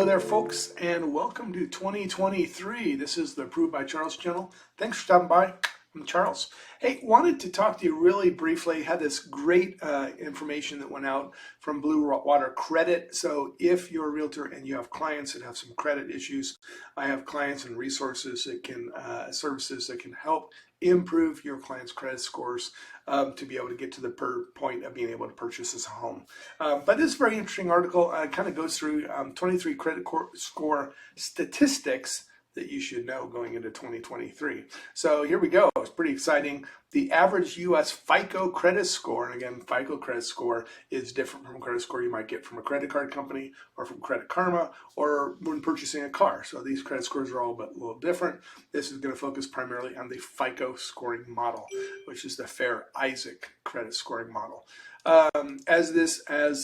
Hello there, folks, and welcome to 2023. This is the Approved by Charles channel. Thanks for stopping by. I'm Charles. Hey, wanted to talk to you really briefly. Had this great information that went out from Blue Water Credit. So if you're a realtor and you have clients that have some credit issues, I have clients and resources that can, services that can help improve your clients' credit scores to be able to get to the point of being able to purchase this home. But this is a very interesting article. It kind of goes through 23 credit score statistics that you should know going into 2023. So here we go. It's pretty exciting. The average U.S. FICO credit score, and again, FICO credit score is different from a credit score you might get from a credit card company or from Credit Karma or when purchasing a car. So these credit scores are all but a little different. This is going to focus primarily on the FICO scoring model, which is the Fair Isaac credit scoring model. As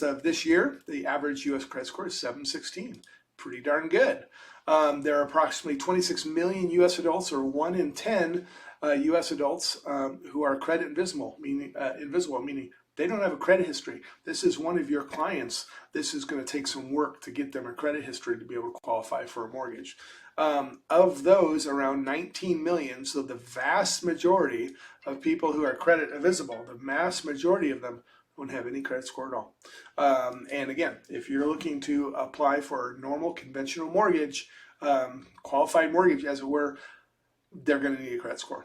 of this year, the average U.S. credit score is 716. Pretty darn good. There are approximately 26 million U.S. adults, or 1 in 10 U.S. adults, who are credit invisible, meaning they don't have a credit history. This is one of your clients. This is going to take some work to get them a credit history to be able to qualify for a mortgage. Of those, around 19 million, so the vast majority of people who are credit invisible, the vast majority of them don't have any credit score at all. And again, if you're looking to apply for a normal conventional mortgage, qualified mortgage as it were, they're going to need a credit score.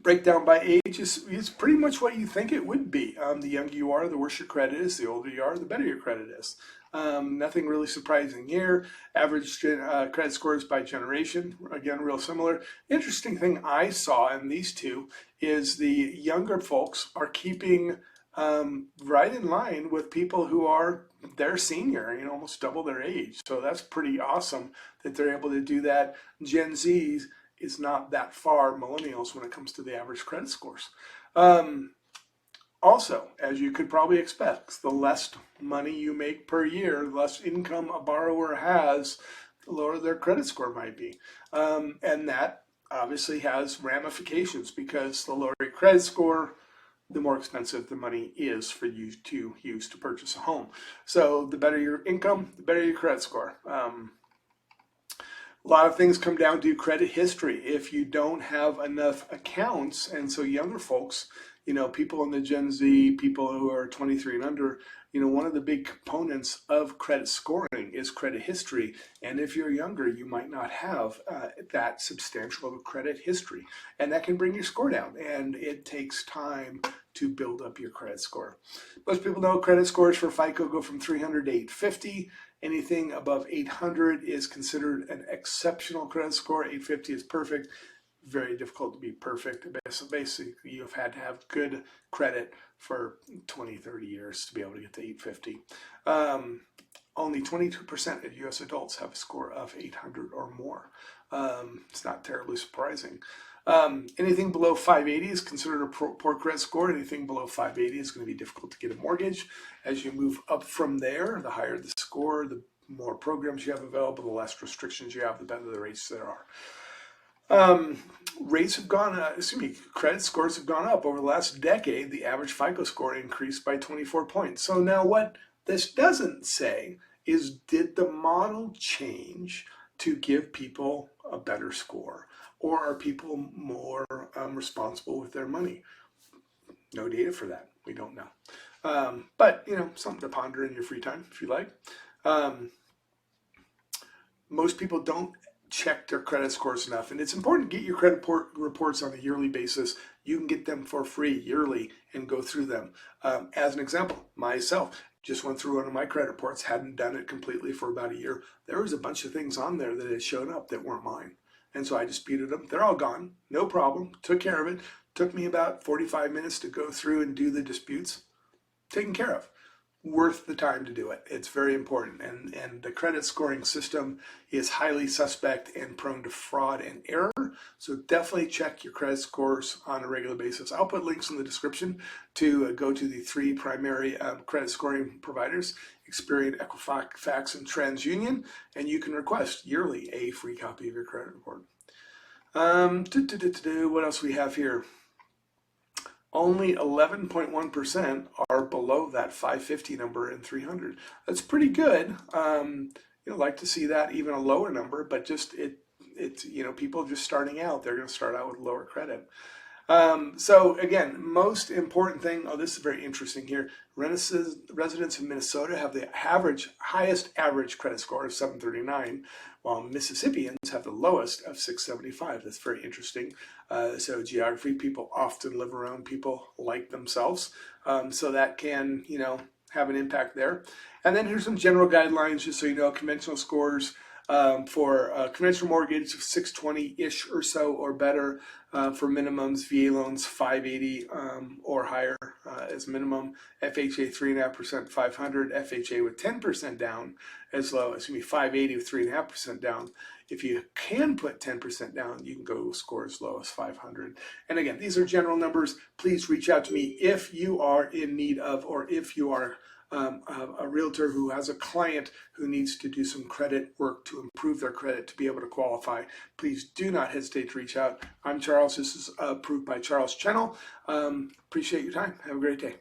Breakdown by age is pretty much what you think it would be. The younger you are, the worse your credit is. The older you are, the better your credit is. Nothing really surprising here. Average credit scores by generation, again, real similar. Interesting thing I saw in these two is the younger folks are keeping right in line with people who are their senior, almost double their age. So that's pretty awesome that they're able to do that. Gen Z is not that far millennials when it comes to the average credit scores. Also, as you could probably expect, the less money you make per year, the less income a borrower has, the lower their credit score might be. And that obviously has ramifications because the lower your credit score, the more expensive the money is for you to use to purchase a home. So the better your income, the better your credit score. A lot of things come down to credit history. If you don't have enough accounts, and so younger folks, people in the Gen Z, people who are 23 and under, one of the big components of credit scoring is credit history. And if you're younger, you might not have that substantial of a credit history. And that can bring your score down. And it takes time to build up your credit score. Most people know credit scores for FICO go from 300 to 850. Anything above 800 is considered an exceptional credit score. 850 is perfect. Very difficult to be perfect. So basically, you've had to have good credit for 20, 30 years to be able to get to 850. Only 22% of U.S. adults have a score of 800 or more. It's not terribly surprising. Anything below 580 is considered a poor credit score. Anything below 580 is going to be difficult to get a mortgage. As you move up from there, the higher the score, the more programs you have available, the less restrictions you have, the better the rates there are. Credit scores have gone up over the last decade. The average FICO score increased by 24 points. So now what this doesn't say is, did the model change to give people a better score? Or are people more responsible with their money? No data for that. We don't know. But, something to ponder in your free time if you like. Most people don't check their credit scores enough. And it's important to get your credit reports on a yearly basis. You can get them for free yearly and go through them. As an example, myself just went through one of my credit reports, hadn't done it completely for about a year. There was a bunch of things on there that had shown up that weren't mine. And so I disputed them. They're all gone. No problem. Took care of it. Took me about 45 minutes to go through and do the disputes. Taken care of. Worth the time to do it. It's very important. And the credit scoring system is highly suspect and prone to fraud and error. So definitely check your credit scores on a regular basis. I'll put links in the description to go to the 3 primary credit scoring providers, Experian, Equifax, and TransUnion, and you can request yearly a free copy of your credit report. What else we have here? Only 11.1% are below that 550 number and 300. That's pretty good. like to see that even a lower number, but just it's people just starting out, they're going to start out with lower credit. So again, most important thing, oh, this is very interesting here. Residents of Minnesota have the highest average credit score of 739, while Mississippians have the lowest of 675. That's very interesting. So geography, people often live around people like themselves. So that can, have an impact there. And then here's some general guidelines, just so you know, conventional scores. For a conventional mortgage, 620-ish or so or better. For minimums, VA loans 580 or higher as minimum. FHA 3.5%, 500. FHA with 10% down as low as 580 with 3.5% down. If you can put 10% down, you can go score as low as 500. And again, these are general numbers. Please reach out to me if you are in need of, or if you are a realtor who has a client who needs to do some credit work to improve their credit to be able to qualify. Please do not hesitate to reach out. I'm Charles. This is Approved by Charles channel. Appreciate your time. Have a great day.